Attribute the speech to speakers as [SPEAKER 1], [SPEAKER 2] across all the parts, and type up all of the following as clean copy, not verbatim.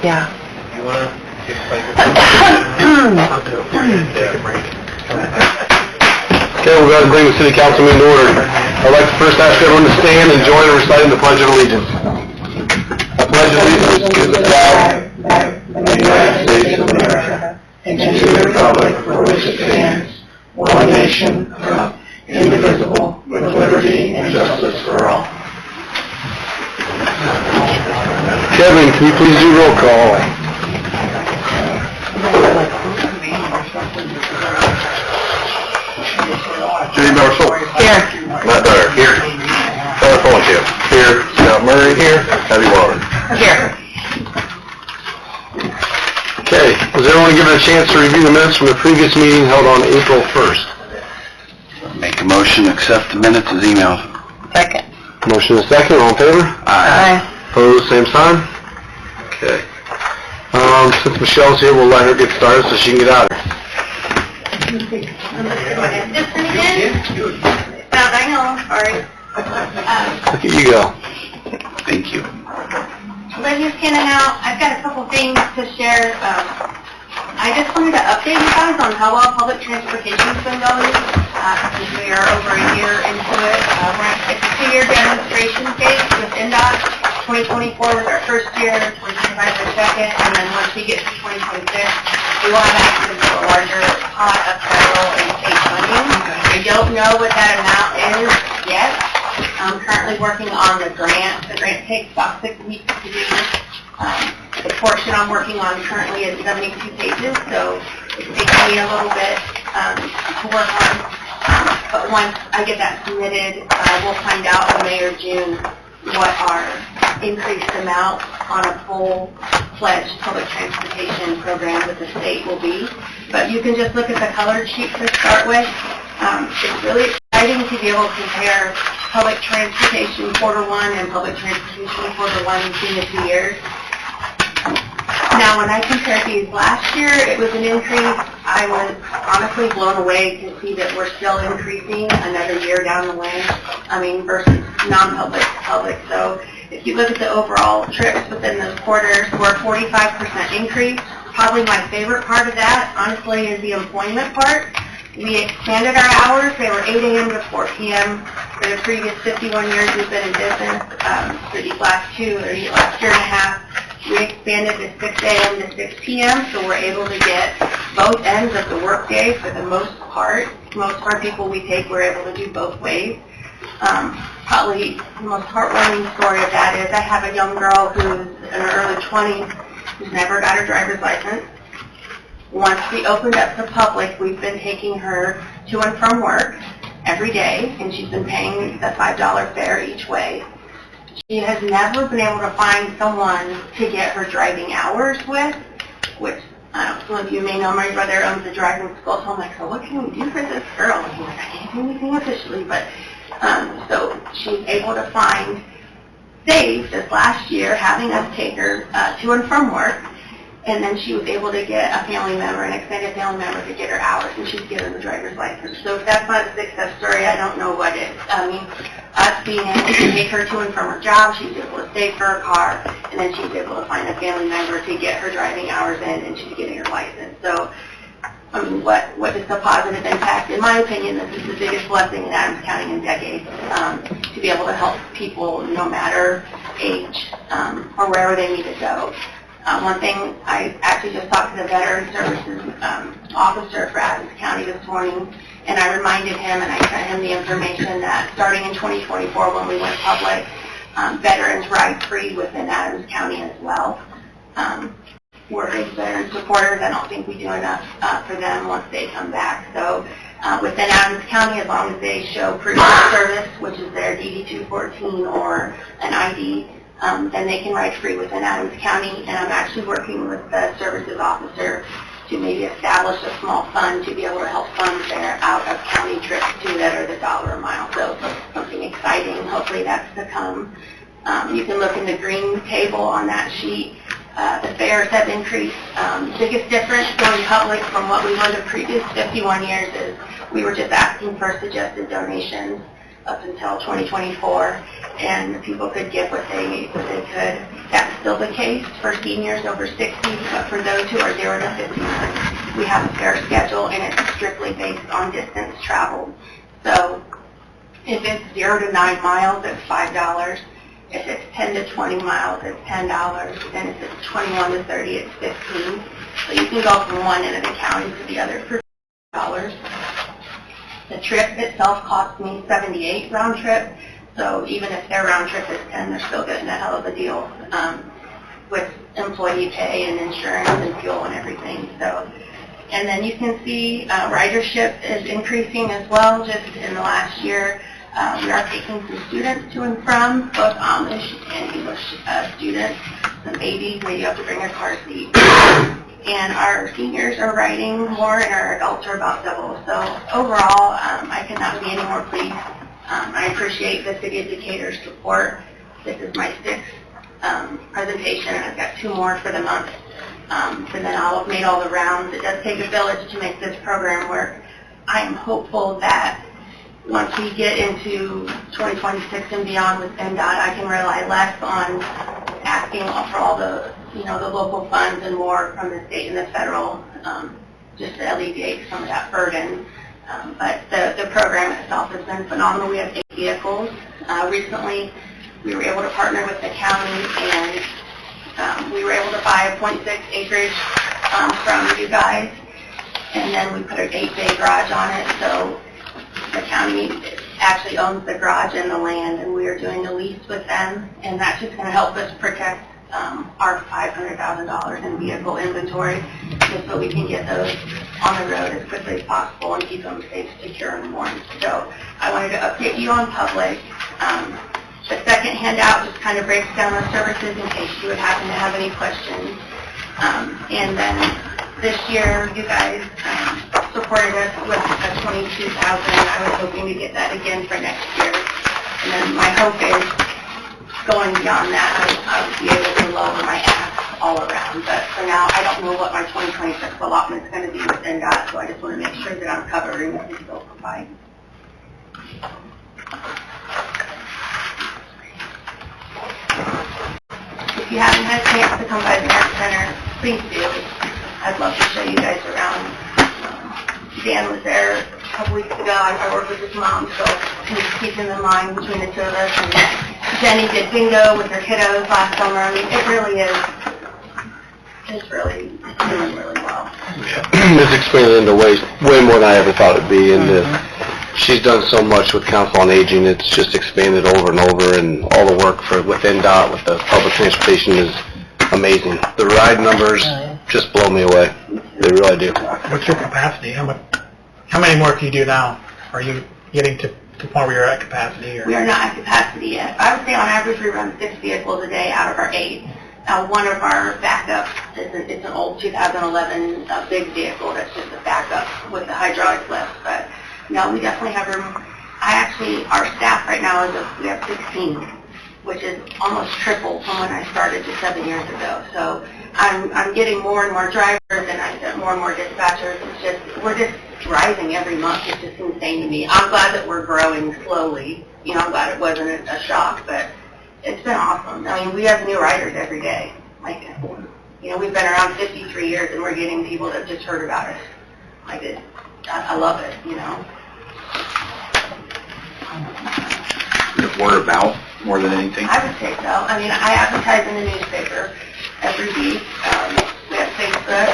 [SPEAKER 1] Yeah.
[SPEAKER 2] You want to explain this?
[SPEAKER 3] Okay, we're going to bring the city council meeting to order. I'd like to first ask everyone to stand and join in reciting the Pledge of Allegiance. I pledge allegiance to the flag of the United States of America and to the republic for which it stands, one nation, indivisible, with liberty and justice for all. Kevin, can you please do roll call? Judy Marshall.
[SPEAKER 1] Here.
[SPEAKER 3] Matt Dyer. Here. Tyler Fulenkamp. Here. Scott Murray. Here. Abby Waller.
[SPEAKER 1] Here.
[SPEAKER 3] Okay, was everyone given a chance to review the minutes from the previous meeting held on April 1st?
[SPEAKER 2] Make a motion to accept the minutes as emailed.
[SPEAKER 1] Second.
[SPEAKER 3] Motion is second, all in favor?
[SPEAKER 1] Aye.
[SPEAKER 3] Opposed, same sign? Okay. Since Michelle's here, we'll let her get started so she can get out of here.
[SPEAKER 4] I know, sorry.
[SPEAKER 3] Look at you go.
[SPEAKER 2] Thank you.
[SPEAKER 4] Lydia's getting out. I've got a couple things to share. I just wanted to update you guys on how well public transportation's been going. Since we are over a year into it. It's a 2-year demonstration phase with NDOT. 2024 was our first year, 2025 our second, and then once we get to 2026, we will have access to a larger pot of federal and state funding. I don't know what that amount is yet. I'm currently working on the grant. The grant takes about 6 weeks to do. The portion I'm working on currently is 72 pages, so it takes me a little bit to work on. But once I get that submitted, we'll find out in May or June what our increased amount on a full-fledged public transportation program with the state will be. But you can just look at the colored sheet to start with. It's really exciting to be able to compare public transportation Q1 and public transportation Q1 between the 2 years. Now, when I compared these last year, it was an increase. I was honestly blown away to see that we're still increasing another year down the line. Versus non-public to public. So if you look at the overall trips within those quarters, we're a 45% increase. Probably my favorite part of that, honestly, is the employment part. We expanded our hours. They were 8 a.m. to 4 p.m. For the previous 51 years we've been in business, for these last year and a half, we expanded to 6 a.m. to 6 p.m., so we're able to get both ends of the workday for the most part. Most of our people we take, we're able to do both ways. Probably the most heartwarming story of that is I have a young girl who's in her early 20s who's never got her driver's license. Once we opened up to public, we've been taking her to and from work every day, and she's been paying the $5 fare each way. She has never been able to find someone to get her driving hours with, which some of you may know my brother owns a driving school, so I'm like, so what can we do for this girl? And he's like, I can't do anything officially, but so she's able to find saves this last year, having us take her to and from work, and then she was able to get a family member, an extended family member, to get her hours, and she's given the driver's license. So if that's not a success story, I don't know what is. Us being able to take her to and from her job, she's able to save for her car, and then she's able to find a family member to get her driving hours in, and she's getting her license. So, what is the positive impact? In my opinion, this is the biggest blessing in Adams County in decades, to be able to help people no matter age or wherever they need to go. One thing, I actually just talked to the Veteran Services officer for Adams County this morning, and I reminded him and I sent him the information that starting in 2024 when we went public, veterans ride free within Adams County as well. We're big veteran supporters. I don't think we do enough for them once they come back. So within Adams County, as long as they show proof of service, which is their DD-214 or an ID, then they can ride free within Adams County. And I'm actually working with the services officer to maybe establish a small fund to be able to help fund their out-of-county trips too that are the $1 a mile. So something exciting. Hopefully that's to come. You can look in the green table on that sheet. The fares have increased. The biggest difference going public from what we were the previous 51 years is we were just asking for suggested donations up until 2024, and people could give what they could. That's still the case for seniors over 60, but for those who are 0 to 59, we have a fare schedule, and it's strictly based on distance traveled. So if it's 0 to 9 miles, it's $5. If it's 10 to 20 miles, it's $10. And if it's 21 to 30, it's $15. So you can go from one end of the county to the other for $5. The trip itself cost me $78 round trip. So even if their round trip is 10, they're still getting a hell of a deal with employee pay and insurance and fuel and everything. So, and then you can see ridership is increasing as well. Just in the last year, we are taking some students to and from, both Amish and English students, some babies, maybe you have to bring a car seat. And our seniors are riding more, and our adults are about double. So overall, I could not be any more pleased. I appreciate the City of Decatur's support. This is my 6th presentation, and I've got 2 more for the month. And then I'll have made all the rounds. It does take a village to make this program work. I am hopeful that once we get into 2026 and beyond with NDOT, I can rely less on asking for all the, the local funds and more from the state and the federal, just to alleviate some of that burden. But the program itself has been phenomenal. We have 8 vehicles. Recently, we were able to partner with the county, and we were able to buy a 0.6 acreage from you guys, and then we put an 8-bay garage on it. So the county actually owns the garage and the land, and we are doing a lease with them, and that's just going to help us protect our $500,000 in vehicle inventory, just so we can get those on the road as quickly as possible and keep them safe, secure, and warm. So I wanted to update you on public. The second handout just kind of breaks down the services in case you would happen to have any questions. And then this year, you guys supported us with a $22,000. I was hoping to get that again for next year. And then my hope is, going beyond that, I would be able to lower my ask all around. But for now, I don't know what my 2026 allotment is going to be with NDOT, so I just want to make sure that I'm covering what we still provide. If you haven't had a chance to come by the Merit Center, please do. I'd love to show you guys around. Dan was there a couple weeks ago. I worked with his mom, so I'm just keeping in line between the 2 of us. And Jenny did bingo with her kiddos last summer. I mean, it really is. It's really doing really well.
[SPEAKER 3] It's expanded into way more than I ever thought it'd be, and she's done so much with Council on Aging. It's just expanded over and over, and all the work with NDOT, with the public transportation is amazing. The ride numbers just blow me away. They really do.
[SPEAKER 5] What's your capacity? How many more can you do now? Are you getting to the point where you're at capacity? Or?
[SPEAKER 4] We are not at capacity yet. I would say on average we run 6 vehicles a day out of our 8. Now, one of our backups it's an old 2011 big vehicle that's just a backup with the hydraulic lift. But no, we definitely have room. Our staff right now we have 16, which is almost triple from when I started just 7 years ago. So I'm getting more and more drivers, and I get more and more dispatchers. We're just rising every month. It's just insane to me. I'm glad that we're growing slowly. I'm glad it wasn't a shock, but it's been awesome. I mean, we have new riders every day. We've been around 53 years, and we're getting people that just heard about us. I love it,
[SPEAKER 2] Word of mouth more than anything?
[SPEAKER 4] I would say so. I mean, I advertise in the newspaper every week. We have Facebook.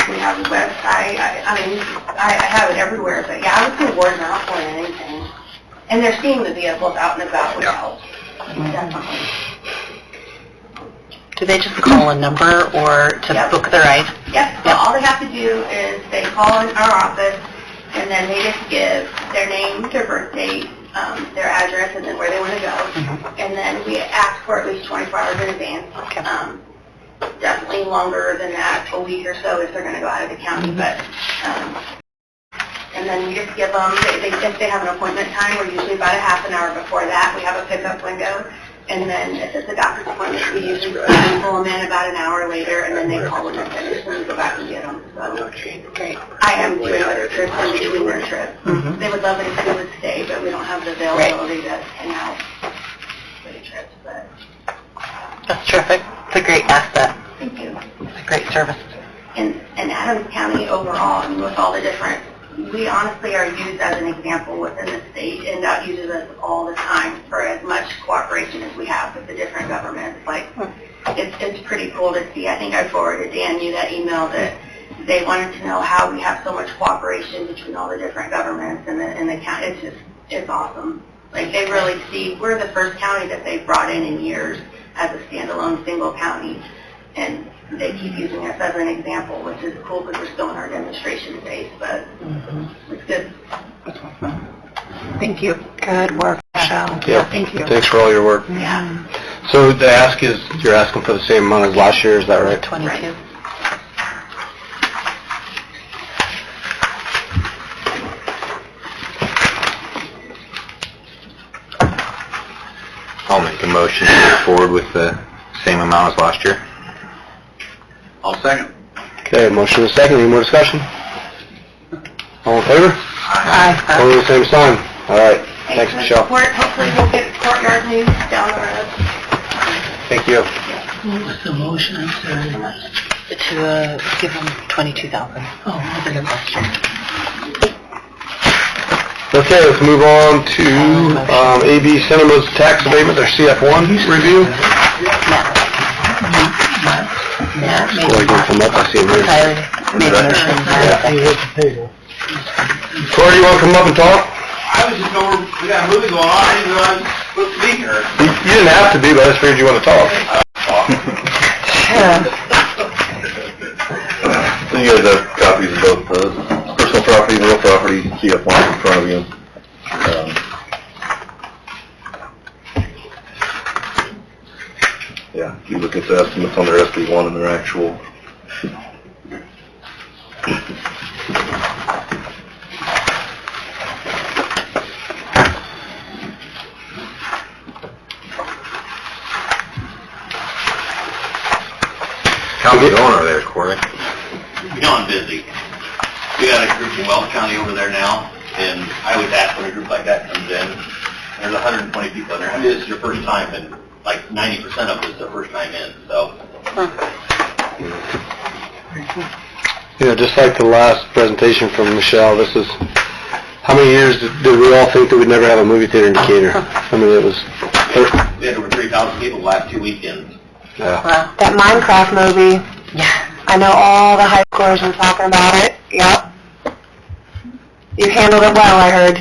[SPEAKER 4] We have a website. I have it everywhere. But yeah, I would say word of mouth more than anything. And they're seeing the vehicles out and about, which helps. Definitely.
[SPEAKER 1] Do they just call a number or to book the ride?
[SPEAKER 4] Yep. So all they have to do is they call in our office, and then they just give their name, their birth date, their address, and then where they want to go. And then we ask for at least 24 hours in advance.
[SPEAKER 1] Okay.
[SPEAKER 4] Definitely longer than that, a week or so if they're going to go out of the county. But and then we just give them, if they have an appointment time, we're usually about a half an hour before that. We have a pickup window. And then if it's a doctor's appointment, we usually pull them in about an hour later, and then they call when they're finished, and we go back and get them. So
[SPEAKER 1] Great.
[SPEAKER 4] I am doing other trips in between their trips. They would love it if they would stay, but we don't have the availability to hang out for the trips. But
[SPEAKER 1] That's terrific. It's a great asset.
[SPEAKER 4] Thank you.
[SPEAKER 1] It's a great service.
[SPEAKER 4] In Adams County overall, and with all the different, we honestly are used as an example within the state. NDOT uses us all the time for as much cooperation as we have with the different governments. Like, it's pretty cool to see. I think I forwarded Dan you that email that they wanted to know how we have so much cooperation between all the different governments and the county. It's awesome. Like, they really see, we're the first county that they've brought in years as a standalone single county, and they keep using us as an example, which is cool because we're still in our demonstration phase, but it's good.
[SPEAKER 1] Thank you. Good work, Michelle.
[SPEAKER 3] Yeah,
[SPEAKER 1] Thank you.
[SPEAKER 3] Thanks for all your work.
[SPEAKER 1] Yeah.
[SPEAKER 3] So the ask is, you're asking for the same amount as last year, is that right?
[SPEAKER 1] 22.
[SPEAKER 6] I'll make a motion to move forward with the same amount as last year.
[SPEAKER 2] I'll second.
[SPEAKER 3] Okay, motion and a second, any more discussion? All in favor?
[SPEAKER 1] Aye.
[SPEAKER 3] Opposed, same sign. All right, thanks,
[SPEAKER 4] for the
[SPEAKER 3] Michelle.
[SPEAKER 4] support. Hopefully we'll get courtyard news down the road.
[SPEAKER 3] Thank you.
[SPEAKER 1] What's the motion, I'm sorry? To give them 22,000. Oh, that's a good question.
[SPEAKER 3] Okay, let's move on to AB Cinema's tax abatement, their CF1 review.
[SPEAKER 1] Yeah,
[SPEAKER 3] Before I can come up, I see him here.
[SPEAKER 1] Tyler made a motion.
[SPEAKER 3] Corey, you want to come up and talk?
[SPEAKER 2] I was just over, we got a movie going on, I didn't know I was supposed to be here.
[SPEAKER 3] You didn't have to be, but I just figured you want to talk.
[SPEAKER 7] So you guys have copies of both personal property and real property, CF1 in front of you. Yeah, if you look at the estimates on their SB1 and their actual.
[SPEAKER 6] How's it going over there, Corey?
[SPEAKER 2] Beyond busy. We got a group in Wells County over there now, and I always ask when a group like that comes in, there's 120 people in there. I mean, this is your first time, and like 90% of it is their first time in, so.
[SPEAKER 3] You know, just like the last presentation from Michelle, this is, how many years did we all think that we'd never have a movie theater in Decatur? I mean, it was...
[SPEAKER 2] We had over 3,000 people the last 2 weekends.
[SPEAKER 3] Yeah.
[SPEAKER 1] Wow.
[SPEAKER 8] That Minecraft movie,
[SPEAKER 1] Yeah.
[SPEAKER 8] I know all the high schoolers were talking about it. Yep. You handled it well, I heard.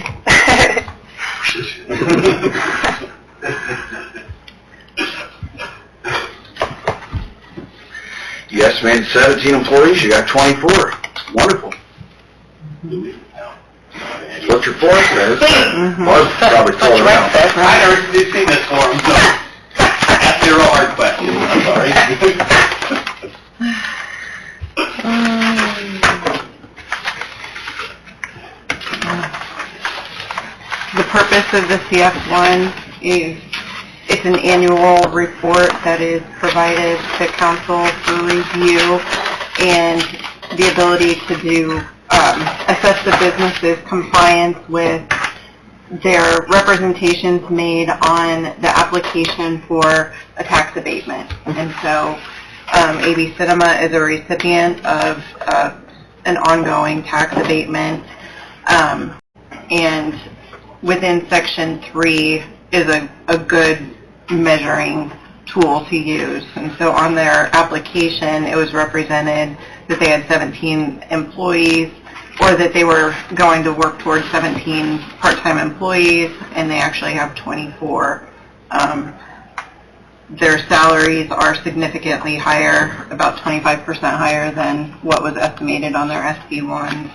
[SPEAKER 2] You estimated 17 employees, you got 24. Wonderful. What's your force, man? Well, it's probably
[SPEAKER 1] That's
[SPEAKER 2] falling
[SPEAKER 1] right,
[SPEAKER 2] out.
[SPEAKER 1] that's
[SPEAKER 2] I
[SPEAKER 1] right.
[SPEAKER 2] never did see this form, so ask me a real hard question, I'm sorry.
[SPEAKER 9] The purpose of the CF1 is it's an annual report that is provided to council for review and the ability to do assess the business's compliance with their representations made on the application for a tax abatement. And so AB Cinema is a recipient of an ongoing tax abatement, and within Section 3 is a good measuring tool to use. And so on their application, it was represented that they had 17 employees, or that they were going to work towards 17 part-time employees, and they actually have 24. Their salaries are significantly higher, about 25% higher than what was estimated on their SB1s,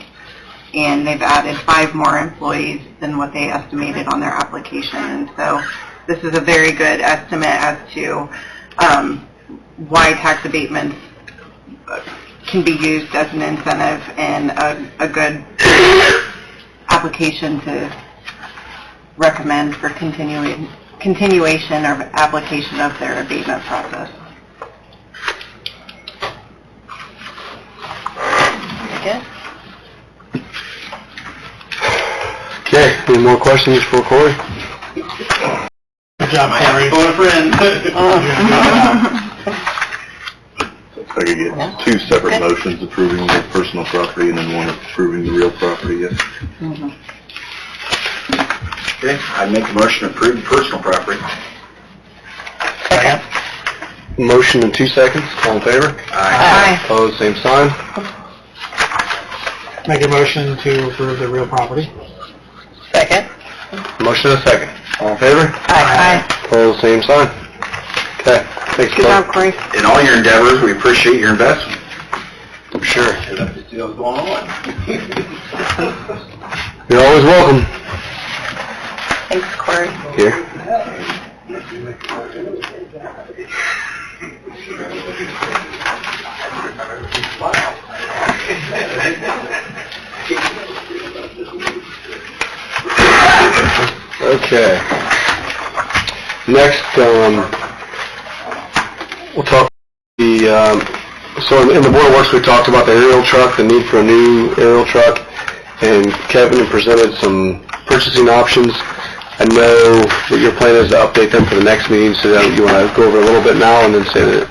[SPEAKER 9] and they've added 5 more employees than what they estimated on their application. And so this is a very good estimate as to why tax abatements can be used as an incentive and a good application to recommend for continuation or application of their abatement process.
[SPEAKER 1] Good.
[SPEAKER 3] Okay, any more questions for Corey?
[SPEAKER 5] Good job,
[SPEAKER 2] I might have to
[SPEAKER 5] Corey.
[SPEAKER 2] phone a friend.
[SPEAKER 7] If I could get two separate motions approving the personal property and then one approving the real property, yes.
[SPEAKER 2] Okay, I make a motion to approve personal property.
[SPEAKER 5] Second.
[SPEAKER 3] Motion in 2 seconds. All in favor?
[SPEAKER 9] Aye.
[SPEAKER 3] Opposed, same sign.
[SPEAKER 5] Make a motion to approve the real property.
[SPEAKER 1] Second.
[SPEAKER 3] Motion and a second. All in favor?
[SPEAKER 9] Aye.
[SPEAKER 3] Opposed, same sign. Okay, thanks,
[SPEAKER 9] Good
[SPEAKER 3] Clay.
[SPEAKER 9] job, Corey.
[SPEAKER 2] In all your endeavors, we appreciate your investment.
[SPEAKER 3] I'm sure.
[SPEAKER 2] I'd like to see what's going on.
[SPEAKER 3] You're always welcome.
[SPEAKER 1] Thanks, Corey.
[SPEAKER 3] Here. Okay. Next, we'll talk so in the Board of Works, we talked about the aerial truck, the need for a new aerial truck, and Kevin presented some purchasing options. I know that your plan is to update them for the next meeting, so that you want to go over a little bit now and then say that it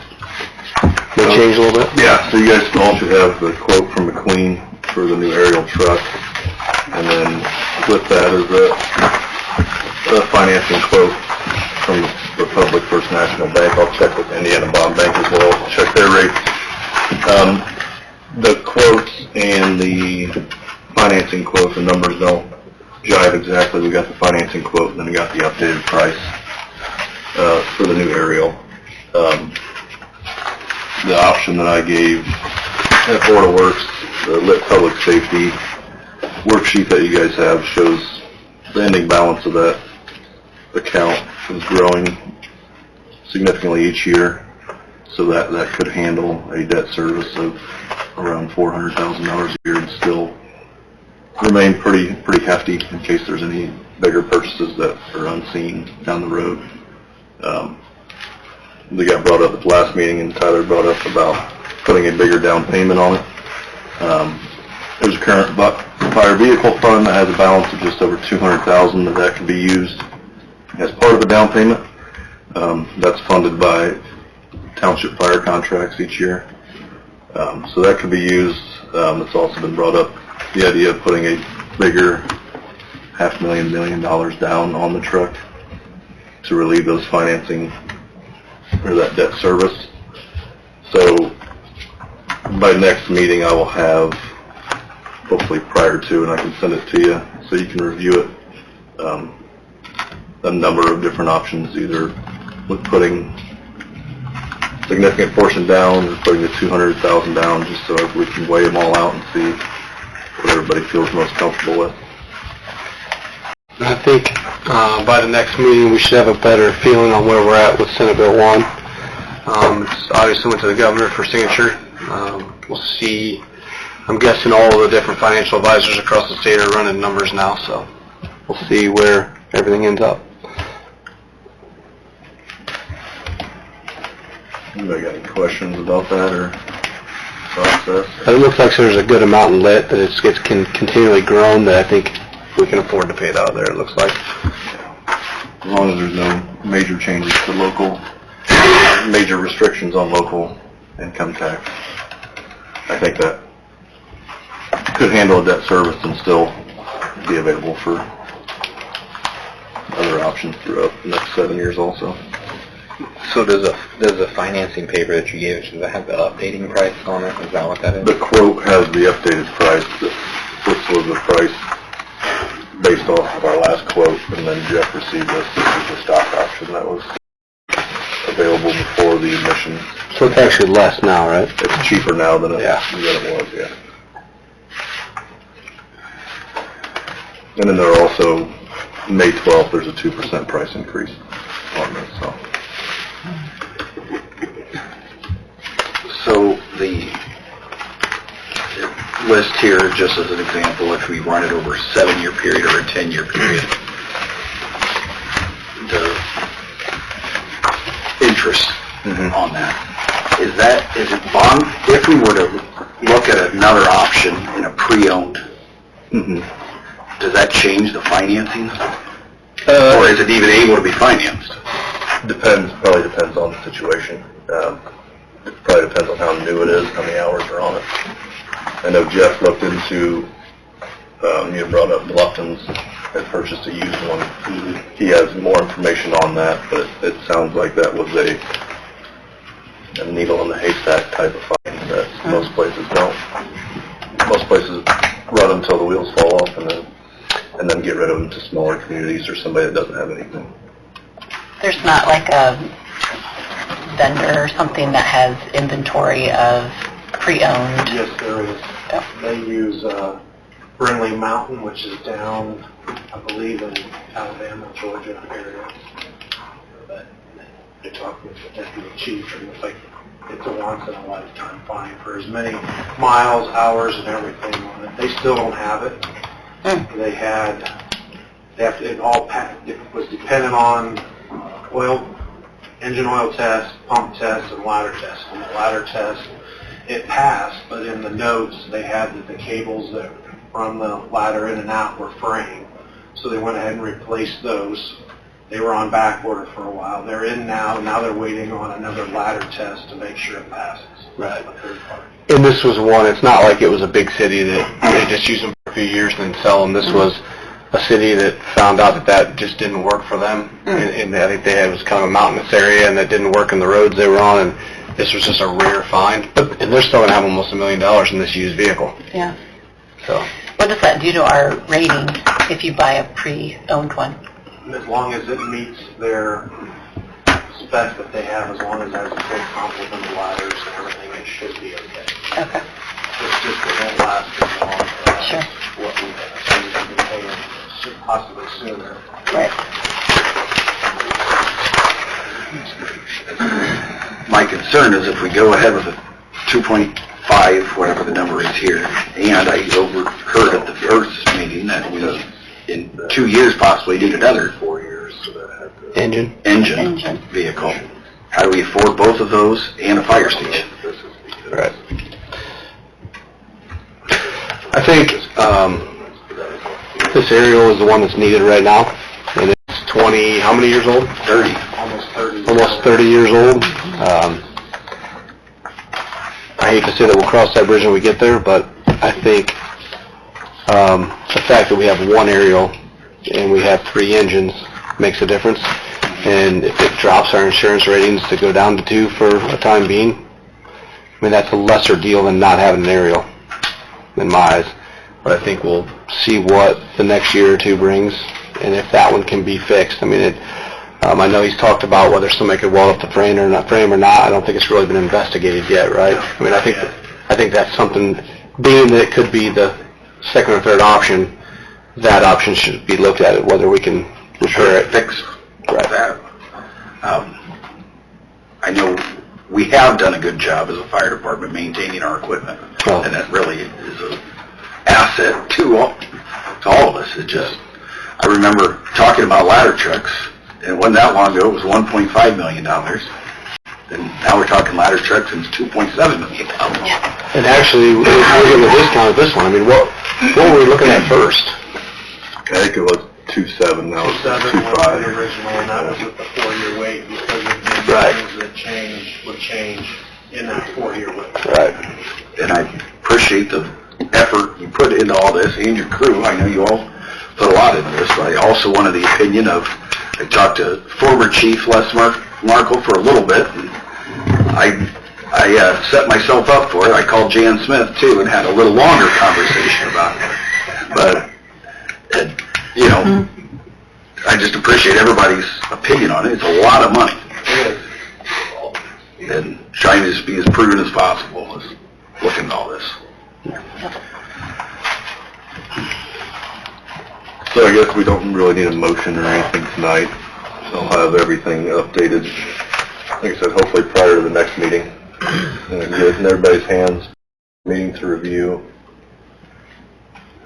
[SPEAKER 3] may change a little bit?
[SPEAKER 7] Yeah, so you guys all should have the quote from McQueen for the new aerial truck, and then with that is a financing quote from Republic First National Bank. I'll check with Indiana Bond Bank as well, check their rates. The quotes and the financing quote, the numbers don't jive exactly. We got the financing quote, and then we got the updated price for the new aerial. The option that I gave at Board of Works, the lit public safety worksheet that you guys have shows the ending balance of that account is growing significantly each year, so that could handle a debt service of around $400,000 a year and still remain pretty hefty in case there's any bigger purchases that are unseen down the road. They got brought up at the last meeting, and Tyler brought up about putting a bigger down payment on it. There's a current fire vehicle fund that has a balance of just over $200,000 that can be used as part of a down payment. That's funded by township fire contracts each year. So that could be used. It's also been brought up, the idea of putting a bigger $500,000, $1 million down on the truck to relieve those financing or that debt service. So by next meeting I will have, hopefully prior to, and I can send it to you so you can review it, a number of different options, either with putting a significant portion down or putting the $200,000 down, just so we can weigh them all out and see what everybody feels most comfortable with.
[SPEAKER 3] I think by the next meeting, we should have a better feeling on where we're at with Senate Bill 1. It's obviously went to the governor for signature. We'll see. I'm guessing all of the different financial advisors across the state are running numbers now, so we'll see where everything ends up.
[SPEAKER 7] Anybody got any questions about that or process?
[SPEAKER 3] It looks like there's a good amount in lit, that it's continually grown, that I think we can afford to pay it out there, it looks like.
[SPEAKER 7] As long as there's no major changes to local, major restrictions on local income tax, I think that could handle a debt service and still be available for other options throughout the next 7 years also.
[SPEAKER 6] So does the financing paper that you gave, does that have the updating price on it? Is that what that is?
[SPEAKER 7] The quote has the updated price. This was the price based off of our last quote, and then Jeff received this. This is the stock option that was available before the emission.
[SPEAKER 3] So it's actually less now, right?
[SPEAKER 7] It's cheaper now than it
[SPEAKER 3] Yeah.
[SPEAKER 7] was, yeah. And then there are also, May 12th, there's a 2% price increase on this, so.
[SPEAKER 2] So the list here, just as an example, if we run it over a 7-year period or a 10-year period, the interest on that, is it bond, if we were to look at another option in a pre-owned, does that change the financing? Or is it even able to be financed?
[SPEAKER 7] Probably depends on the situation. It probably depends on how new it is, how many hours are on it. I know Jeff looked into, you brought up Bluffton's, had purchased a used one. He has more information on that, but it sounds like that was a needle in the haystack type of find that most places don't. Most places run until the wheels fall off and then get rid of them to smaller communities or somebody that doesn't have anything.
[SPEAKER 1] There's not like a vendor or something that has inventory of pre-owned?
[SPEAKER 5] Yes, there is.
[SPEAKER 1] Oh.
[SPEAKER 5] They use Brindley Mountain, which is down, I believe, in Alabama, Georgia area. But they talked with the deputy chief, and it's like it's a once-in-a-lifetime find for as many miles, hours, and everything on it. They still don't have it. It was dependent on engine oil test, pump test, and ladder test. On the ladder test, it passed, but in the notes they had that the cables that from the ladder in and out were fraying. So they went ahead and replaced those. They were on back order for a while. They're in now. Now they're waiting on another ladder test to make sure it passes.
[SPEAKER 3] Right. And this was one, it's not like it was a big city that they just use them for a few years and then sell them. This was a city that found out that just didn't work for them. And I think it was kind of a mountainous area and that didn't work in the roads they were on. And this was just a rare find. And they're still going to have almost $1 million in this used vehicle.
[SPEAKER 1] Yeah.
[SPEAKER 3] So.
[SPEAKER 1] What does that do to our rating if you buy a pre-owned one?
[SPEAKER 5] As long as it meets their spec that they have, as long as it has a full complement of ladders and everything, it should be okay.
[SPEAKER 1] Okay.
[SPEAKER 5] It's just it won't last as long as
[SPEAKER 1] Sure.
[SPEAKER 5] what we've been paying, possibly sooner.
[SPEAKER 1] Right.
[SPEAKER 2] My concern is if we go ahead with a 2.5, whatever the number is here, and I overheard at the first meeting that we, in 2 years possibly, need another 4 years
[SPEAKER 3] Engine
[SPEAKER 2] vehicle. How do we afford both of those and a fire station?
[SPEAKER 3] Right. I think this aerial is the one that's needed right now. And it's 20, how many years old?
[SPEAKER 2] 30.
[SPEAKER 3] Almost 30 years old. I hate to say that we'll cross that bridge when we get there, but I think the fact that we have one aerial and we have 3 engines makes a difference. And if it drops our insurance ratings to go down to 2 for a time being, I mean, that's a lesser deal than not having an aerial in my eyes. But I think we'll see what the next year or 2 brings and if that one can be fixed. I mean, I know he's talked about whether somebody could weld up the frame or not. I don't think it's really been investigated yet, right? I mean, I think that's something, being that it could be the second or third option, that option should be looked at, whether we can repair it.
[SPEAKER 2] Fix that. I know we have done a good job as a fire department maintaining our equipment, and that really is an asset to all of us. It just, I remember talking about ladder trucks, and it wasn't that long ago, it was $1.5 million. And now we're talking ladder trucks, and it's $2.7 million.
[SPEAKER 3] And actually, we're getting a discount at this one. I mean, what were we looking at first?
[SPEAKER 7] I think it was 2.7, now it's
[SPEAKER 5] 2.7 was
[SPEAKER 7] 2.5.
[SPEAKER 5] the original, and that was with the 4-year wait because of the things that would change in that 4-year wait.
[SPEAKER 3] Right.
[SPEAKER 2] And I appreciate the effort you put into all this and your crew. I know you all put a lot into this, but I also wanted the opinion of, I talked to former Chief Les Markle for a little bit, and I set myself up for it. I called Jan Smith, too, and had a little longer conversation about it. But, I just appreciate everybody's opinion on it. It's a lot of money. And trying to just be as prudent as possible is looking at all this.
[SPEAKER 7] So I guess we don't really need a motion or anything tonight. So I'll have everything updated, like I said, hopefully prior to the next meeting. And get it in everybody's hands, meeting to review,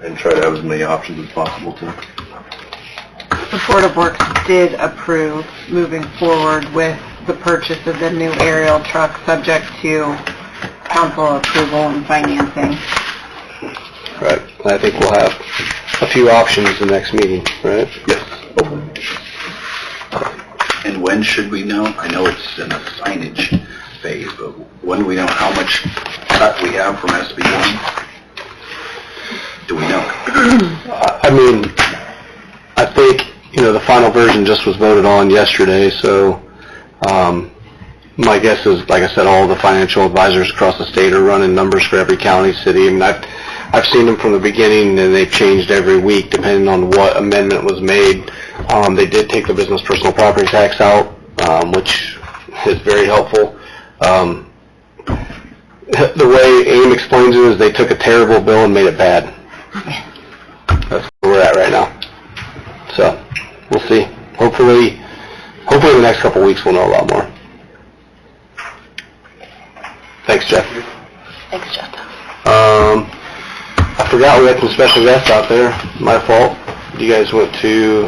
[SPEAKER 7] and try to have as many options as possible to.
[SPEAKER 9] The Board of Works did approve moving forward with the purchase of the new aerial truck, subject to council approval and financing.
[SPEAKER 3] Right. I think we'll have a few options the next meeting, right?
[SPEAKER 7] Yes, hopefully.
[SPEAKER 6] And when should we know? I know it's in the signage phase, but when do we know how much cut we have from SB1? Do we know?
[SPEAKER 3] I mean, I think, the final version just was voted on yesterday, so, my guess is, like I said, all the financial advisors across the state are running numbers for every county, city. I mean, I've seen them from the beginning, and they've changed every week depending on what amendment was made. They did take the business personal property tax out, which is very helpful. The way AIM explains it is they took a terrible bill and made it bad. That's where we're at right now. So, we'll see. Hopefully in the next couple of weeks we'll know a lot more. Thanks, Jeff.
[SPEAKER 1] Thanks, Jeff.
[SPEAKER 3] I forgot we had some special guests out there. My fault. You guys went to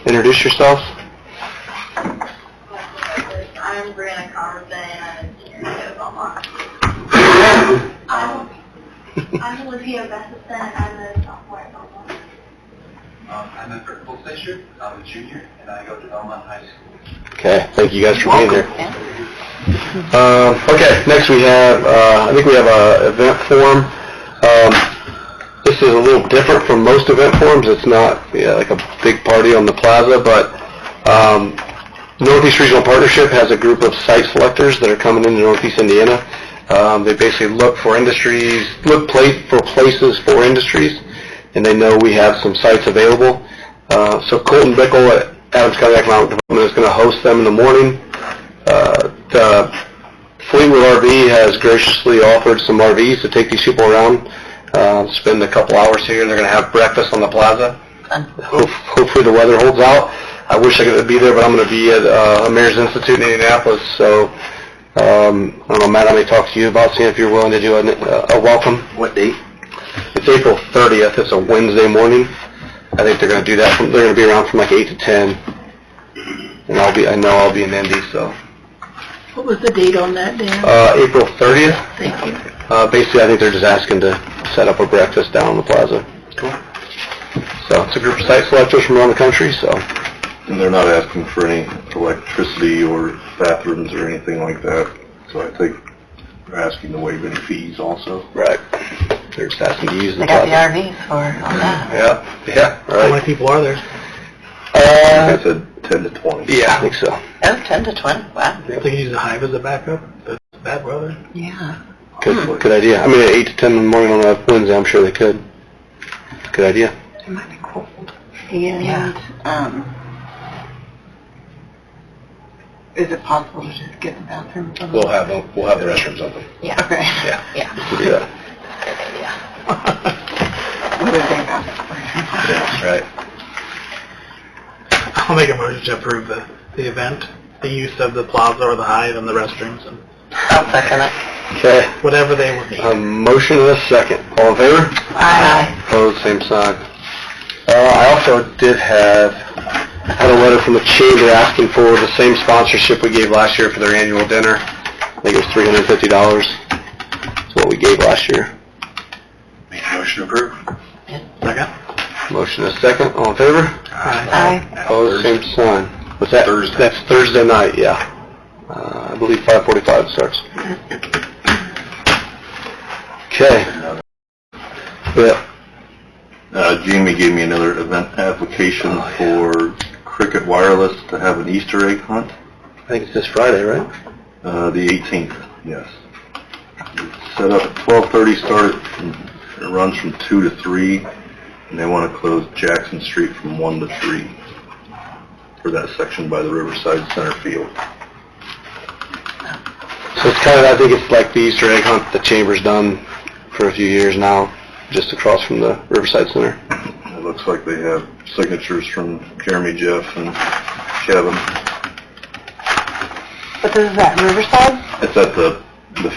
[SPEAKER 3] introduce yourselves.
[SPEAKER 4] I'm Brianna Carson, and I'm a senior at Belmont. I'm Olivia Bessison, and I'm a sophomore at Belmont.
[SPEAKER 6] I'm a principal Fisher. I'm a junior, and I go to Belmont High School.
[SPEAKER 3] Okay, thank you guys for being here. Okay, next we have, I think we have a event form. This is a little different from most event forms. It's not like a big party on the plaza, but Northeast Regional Partnership has a group of site selectors that are coming into Northeast Indiana. They basically look for industries, for places for industries, and they know we have some sites available. So Colton Bickle at Adams County Economic Development is going to host them in the morning. The Fleetwood RV has graciously offered some RVs to take these people around, spend a couple hours here. They're going to have breakfast on the plaza. Hopefully the weather holds out. I wish I could be there, but I'm going to be at Mayor's Institute in Indianapolis, so I don't know, Matt, I may talk to you about seeing if you're willing to do a welcome.
[SPEAKER 6] What date?
[SPEAKER 3] It's April 30th. It's a Wednesday morning. I think they're going to do that. They're going to be around from like 8 to 10. And I know I'll be in Indy, so.
[SPEAKER 1] What was the date on that, Dan?
[SPEAKER 3] April 30th.
[SPEAKER 1] Thank you.
[SPEAKER 3] Basically, I think they're just asking to set up a breakfast down on the plaza. Cool. So it's a group of site selectors from around the country, so.
[SPEAKER 7] And they're not asking for any electricity or bathrooms or anything like that. So I think they're asking to waive any fees also.
[SPEAKER 3] Right. They're just asking to use the
[SPEAKER 1] They got the
[SPEAKER 3] plaza.
[SPEAKER 1] RVs for all that.
[SPEAKER 3] Yeah,
[SPEAKER 5] How
[SPEAKER 3] right.
[SPEAKER 5] many people are there?
[SPEAKER 7] I said 10 to 20.
[SPEAKER 3] Yeah, I think so.
[SPEAKER 1] Oh, 10 to 20, wow.
[SPEAKER 5] They can use the Hive as a backup? That's bad weather?
[SPEAKER 1] Yeah.
[SPEAKER 3] Good idea. I mean, at 8 to 10 in the morning on a Wednesday, I'm sure they could. Good idea.
[SPEAKER 1] It might be cold. And, is it possible to just get the bathrooms open?
[SPEAKER 3] We'll have the restrooms open.
[SPEAKER 1] Yeah. Okay.
[SPEAKER 3] Yeah.
[SPEAKER 1] Yeah.
[SPEAKER 3] We'll do that.
[SPEAKER 1] Good idea. What is they got?
[SPEAKER 3] That's right.
[SPEAKER 5] I'll make a motion to approve the event, the use of the plaza or the Hive and the restrooms and
[SPEAKER 1] I'll second it.
[SPEAKER 3] Okay.
[SPEAKER 5] whatever they will need.
[SPEAKER 3] Motion and a second. All in favor?
[SPEAKER 1] Aye.
[SPEAKER 3] Opposed, same sign. I also had a letter from the chamber asking for the same sponsorship we gave last year for their annual dinner. I think it was $350. That's what we gave last year.
[SPEAKER 6] Make a motion to approve.
[SPEAKER 5] Second?
[SPEAKER 3] Motion and a second. All in favor?
[SPEAKER 1] Aye.
[SPEAKER 3] Opposed, same sign. What's that?
[SPEAKER 6] Thursday.
[SPEAKER 3] That's Thursday night, yeah. I believe 5:45 starts. Okay. Yeah.
[SPEAKER 7] Jamie gave me another event application for Cricket Wireless to have an Easter egg hunt.
[SPEAKER 3] I think it's this Friday, right?
[SPEAKER 7] The 18th, yes. It's set up at 12:30, it runs from 2 to 3, and they want to close Jackson Street from 1 to 3 for that section by the Riverside Center Field.
[SPEAKER 3] So it's kind of, I think it's like the Easter egg hunt the chamber's done for a few years now, just across from the Riverside Center.
[SPEAKER 7] It looks like they have signatures from Jeremy, Jeff, and Kevin.
[SPEAKER 8] But this is at Riverside?
[SPEAKER 7] It's at the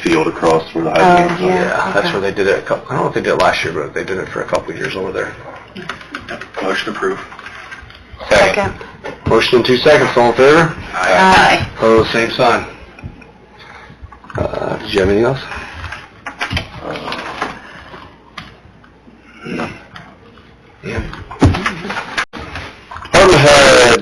[SPEAKER 7] field across where the high games are.
[SPEAKER 3] Yeah, that's where they did it I don't know if they did it last year, but they did it for a couple of years over there.
[SPEAKER 6] Motion approved.
[SPEAKER 8] Second.
[SPEAKER 3] Motion in 2 seconds, all in favor?
[SPEAKER 1] Aye.
[SPEAKER 3] Opposed, same sign. Did you have anything else?
[SPEAKER 7] No.
[SPEAKER 3] Yeah. Department head.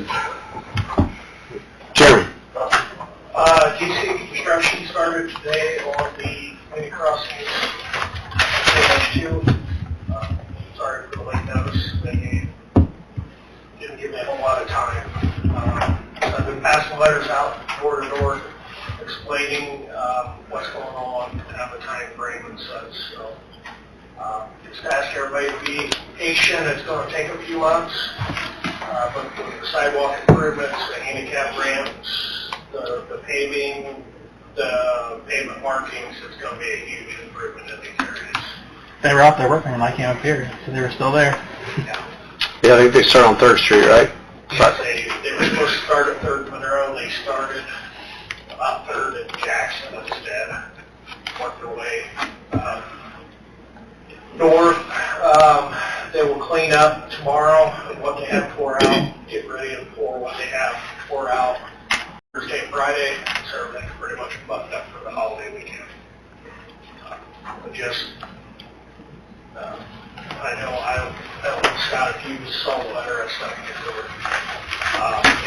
[SPEAKER 5] of the mini crossings, stage 2. Sorry for the late notice. They didn't give me a whole lot of time. I've been passing letters out door to door explaining what's going on and the time frame and such. So just ask everybody to be patient. It's going to take a few months. But the sidewalk improvements, the handicap ramps, the paving, the pavement markings, it's going to be a huge improvement in these areas.
[SPEAKER 10] They were out there working when I came up here, so they were still there.
[SPEAKER 3] Yeah, I think they start on 3rd Street, right?
[SPEAKER 5] They were supposed to start at 3rd Monroe. They started about 3rd at Jackson instead. Worked their way north. They will clean up tomorrow what they have tore out, get ready and pour what they have tore out Thursday and Friday, so everything's pretty much buttoned up for the holiday weekend. I know Scott, if you saw the letter, I sent it to her.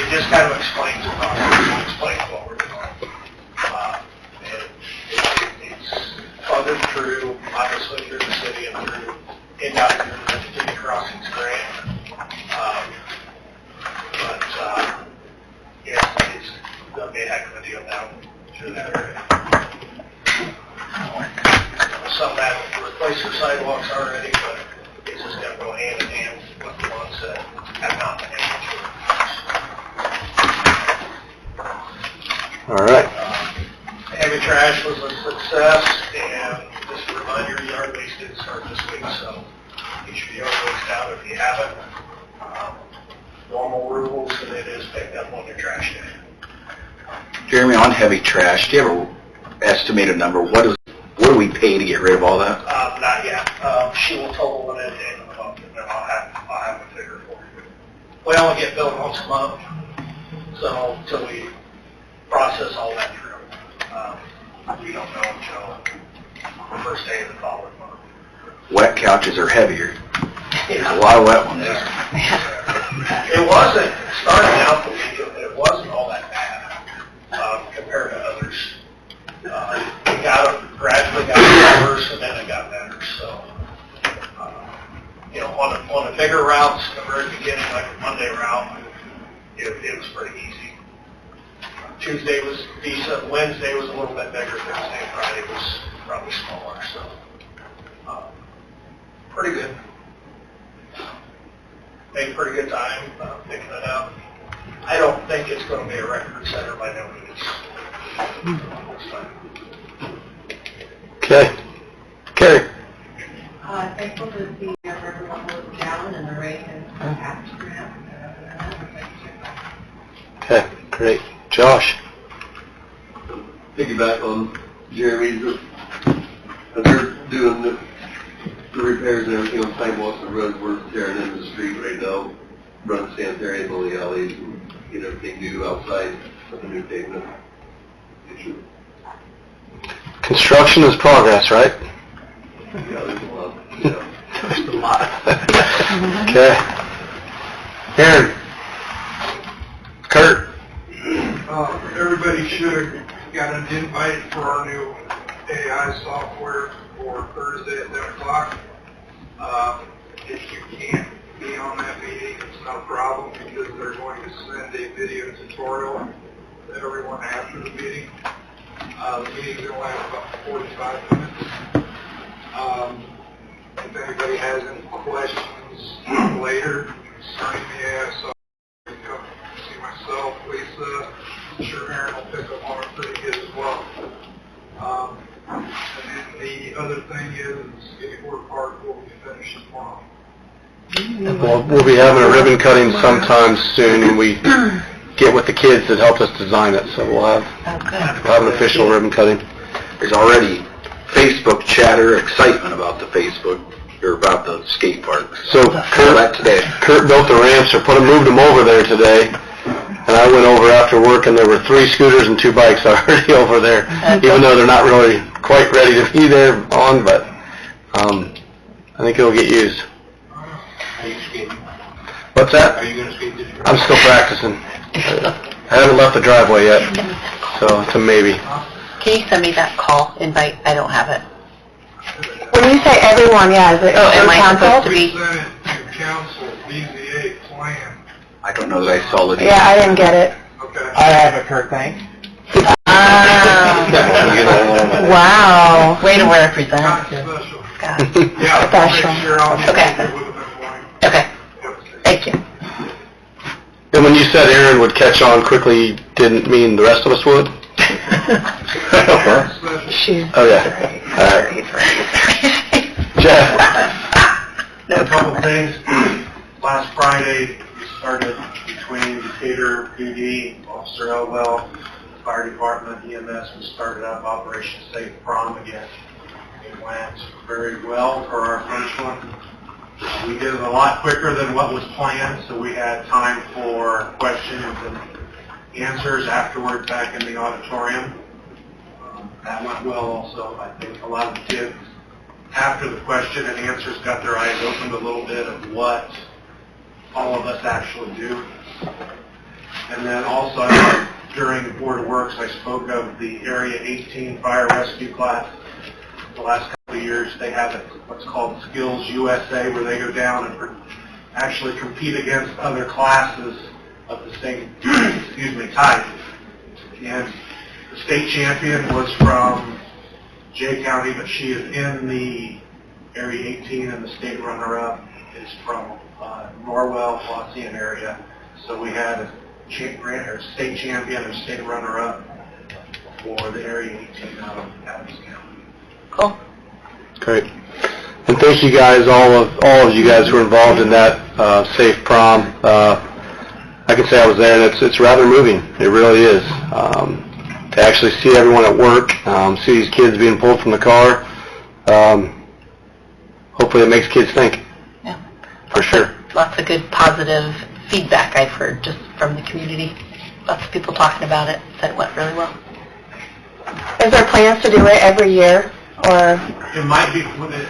[SPEAKER 5] It just kind of explains the process, explains what we're doing. It's funded through, obviously, through the city and through NDOT through the Virginia Crossings grant. It's going to be a heck of a deal down through that area. Some have replaced their sidewalks already, but it's just going to go hand in hand with the ones that have not been able to.
[SPEAKER 3] All right.
[SPEAKER 5] Heavy trash was a success, and just a reminder, yard waste did start this week, so get your yard waste out if you haven't. Normal rules, and it is picked up on your trash day.
[SPEAKER 6] Jeremy, on heavy trash, do you have an estimated number? What do we pay to get rid of all that?
[SPEAKER 5] Not yet. She will total it at the end of the month, and then I'll have a figure for you. We only get billed once a month, so until we process all that through, we don't know until the first day of the following month.
[SPEAKER 6] Wet couches are heavier. There's a lot of wet ones.
[SPEAKER 5] It wasn't, starting out the week, it wasn't all that bad compared to others. Gradually got worse, and then it got better. So, on the bigger routes, the very beginning, like the Monday route, it was pretty easy. Tuesday was decent. Wednesday was a little bit bigger. Thursday and Friday was probably smaller. So, pretty good. Made a pretty good time picking it up. I don't think it's going to be a record setter by no means.
[SPEAKER 3] Okay. Carrie?
[SPEAKER 1] Thankful to see everyone was down and the rate has passed.
[SPEAKER 3] Okay, great. Josh?
[SPEAKER 11] Piggyback on Jeremy's, they're doing the repairs and everything on sidewalks and roads. We're tearing into the street right now, run sanitary in all the alleys and get everything new outside of the new pavement.
[SPEAKER 3] Construction is progress, right?
[SPEAKER 11] Yeah, there's a lot. Yeah.
[SPEAKER 3] There's a lot. Okay. Aaron? Kurt?
[SPEAKER 5] Everybody should have got an invite for our new AI software for Thursday at 10 o'clock. If you can't be on that meeting, it's no problem because they're going to send a video tutorial to everyone after the meeting. The meeting's going to last about 45 minutes. If anybody has any questions later, sign me ass up. Come see myself, Lisa. I'm sure Aaron will pick up on it pretty good as well. And then the other thing is, skateboard park will be finished tomorrow.
[SPEAKER 3] We'll be having a ribbon cutting sometime soon, and we get with the kids that helped us design it, so we'll have an official ribbon cutting.
[SPEAKER 6] There's already Facebook chatter, excitement about the Facebook, or about the skate park.
[SPEAKER 3] So Kurt built the ramps, or moved them over there today, and I went over after work, and there were 3 scooters and 2 bikes already over there, even though they're not really quite ready to be there on, but I think it'll get used.
[SPEAKER 5] Are you skating?
[SPEAKER 3] What's that?
[SPEAKER 5] Are you going to skate this year?
[SPEAKER 3] I'm still practicing. I haven't left the driveway yet, so it's a maybe.
[SPEAKER 1] Can you send me that call invite? I don't have it.
[SPEAKER 8] When you say everyone, yeah, is it
[SPEAKER 1] Oh, am I
[SPEAKER 8] council?
[SPEAKER 1] supposed to be?
[SPEAKER 5] council, BZA plan.
[SPEAKER 6] I don't know that I saw it.
[SPEAKER 8] Yeah, I didn't get it.
[SPEAKER 5] Okay.
[SPEAKER 10] I have it, Kurt, thanks.
[SPEAKER 8] Wow.
[SPEAKER 1] Way to represent.
[SPEAKER 5] Special.
[SPEAKER 1] God.
[SPEAKER 5] Yeah, I'll make sure I'll get
[SPEAKER 1] Okay.
[SPEAKER 5] it with them for you.
[SPEAKER 1] Okay, thank you.
[SPEAKER 3] And when you said Aaron would catch on quickly, you didn't mean the rest of us would?
[SPEAKER 8] Shoot.
[SPEAKER 3] Oh, yeah. All right. Jeff?
[SPEAKER 5] A couple things. Last Friday, we started between Decatur PD, Officer Elwell, Fire Department, EMS, we started up Operation Safe Prom again. It went very well for our first one. We did it a lot quicker than what was planned, so we had time for questions and answers afterward back in the auditorium. That went well also. I think a lot of the kids, after the question and answers, got their eyes opened a little bit of what all of us actually do. And then also, during the Board of Works, I spoke of the Area 18 Fire Rescue class. The last couple of years, they have what's called Skills USA, where they go down and actually compete against other classes of the same, type. And the state champion was from Jay County, but she is in the Area 18, and the state runner-up is from Norwell, Waukegan area. So we had a state champion and state runner-up for the Area 18 out of Adams County.
[SPEAKER 1] Cool.
[SPEAKER 3] Great. And thank you guys, all of you guys who were involved in that Safe Prom. I can say I was there, and it's rather moving. It really is. To actually see everyone at work, see these kids being pulled from the car, hopefully it makes kids think.
[SPEAKER 1] Yeah.
[SPEAKER 3] For sure.
[SPEAKER 1] Lots of good positive feedback I've heard just from the community. Lots of people talking about it, said it went really well.
[SPEAKER 8] Is there plans to do it every year, or?
[SPEAKER 5] It might be, when it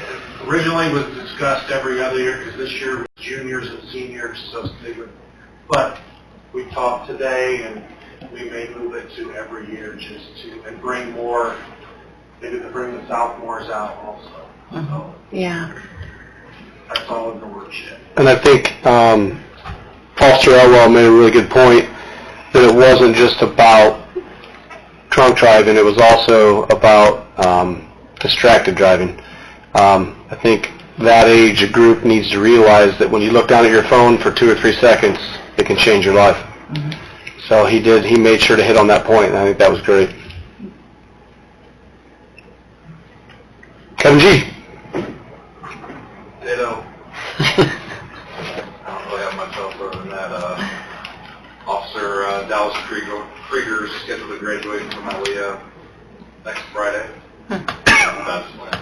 [SPEAKER 5] originally was discussed every other year, because this year was juniors and seniors, so they would, but we talked today, and we may move it to every year just to, and bring more, maybe to bring the sophomores out also. So
[SPEAKER 8] Yeah.
[SPEAKER 5] that's all in the worksheet.
[SPEAKER 3] And I think Officer Elwell made a really good point that it wasn't just about drunk driving, it was also about distracted driving. I think that age group needs to realize that when you look down at your phone for 2 or 3 seconds, it can change your life. So he made sure to hit on that point, and I think that was great. Kevin G.
[SPEAKER 11] Ditto. I don't really have much else other than that. Officer Dallas Krieger is scheduled to graduate from Aliyah next Friday. That's when.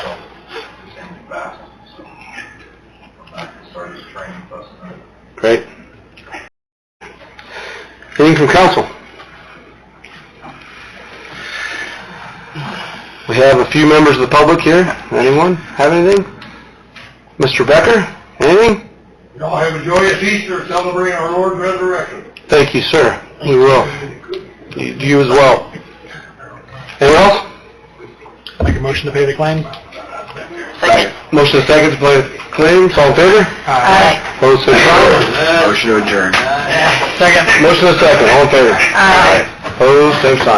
[SPEAKER 11] So, he's aiming fast. So, I'm back and started his training plus tonight.
[SPEAKER 3] Great. Anything from council? We have a few members of the public here. Anyone have anything? Mr. Becker, anything?
[SPEAKER 11] Y'all have a joyous Easter celebrating our Lord's resurrection.
[SPEAKER 3] Thank you, sir. We will. You as well. Anyone else?
[SPEAKER 10] Make a motion to pay the claim?
[SPEAKER 1] Second.
[SPEAKER 3] Motion and second to play claims. All in favor?
[SPEAKER 1] Aye.
[SPEAKER 3] Opposed, same sign.
[SPEAKER 6] Motion to adjourn.
[SPEAKER 10] Second.
[SPEAKER 3] Motion and second. All in favor?
[SPEAKER 1] Aye.
[SPEAKER 3] Opposed, same sign.